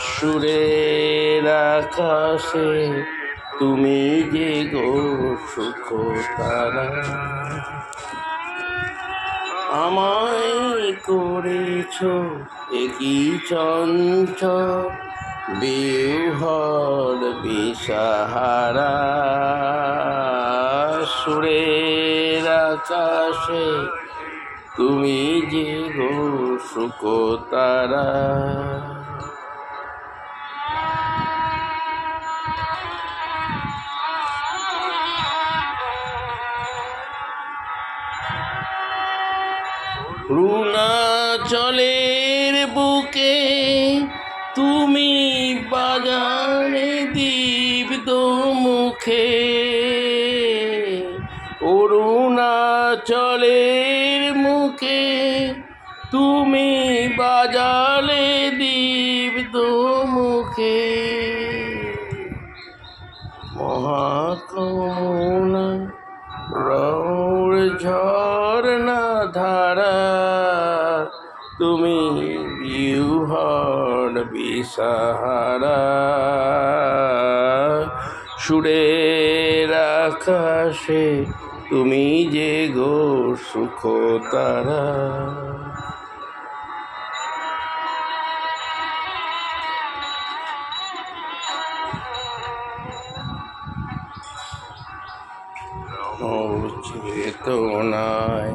সুরের আকাশে তুমি যে গো সুখ তারা, আমায় করেছ একই চঞ্চল বিহ্বল বিসাহারা। সুরের আকাশে তুমি যে গো সুখ তারা, অরুণাচলের বুকে তুমি বাজানে দীপ্ত মুখে, অরুণাচলের মুখে তুমি বাজালে দীপ্ত মুখে। মহাকরুণা রৌর ঝর্ণা ধারা, তুমি বিহ্বল বিসাহারা। সুরের আকাশে তুমি যে গো সুখ তারা, চেতনায়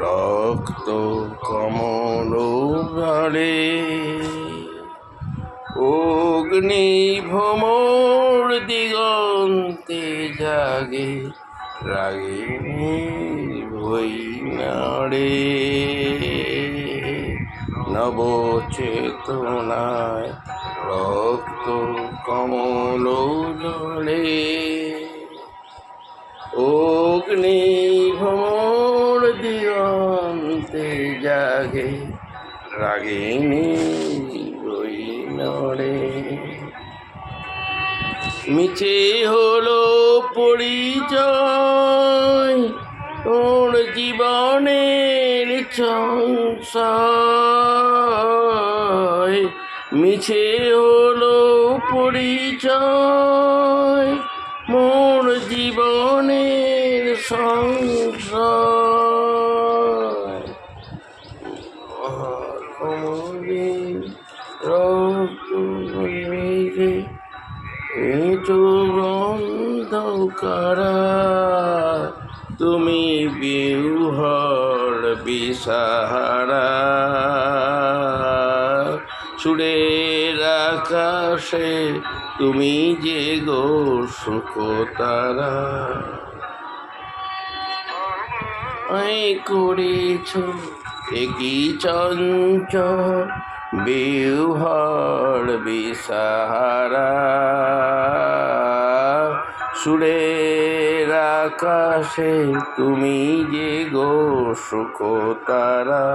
রক্ত কমল গালে, অগ্নি ভ্রমর দিগন্তে জাগে রাগিনী ভই নাড়ে। নব চেতনায় রক্ত কমল জলে, অগ্নি ভ্রমর দিগন্তে জাগে রাগিনী বই নড়ে। মিছে হলো পরিচয় ওর জীবনের সংশয়, মিছে হলো পরিচয় মোর জীবনের সংশয়। অন্ধকারা তুমি বিহ্বল বিসাহারা। সুরের আকাশে তুমি যে গো সুখ তারা, আমায় করেছ একই চঞ্চল বিহ্বল বিসাহারা। সুরের আকাশে তুমি যে গো সুখ তারা।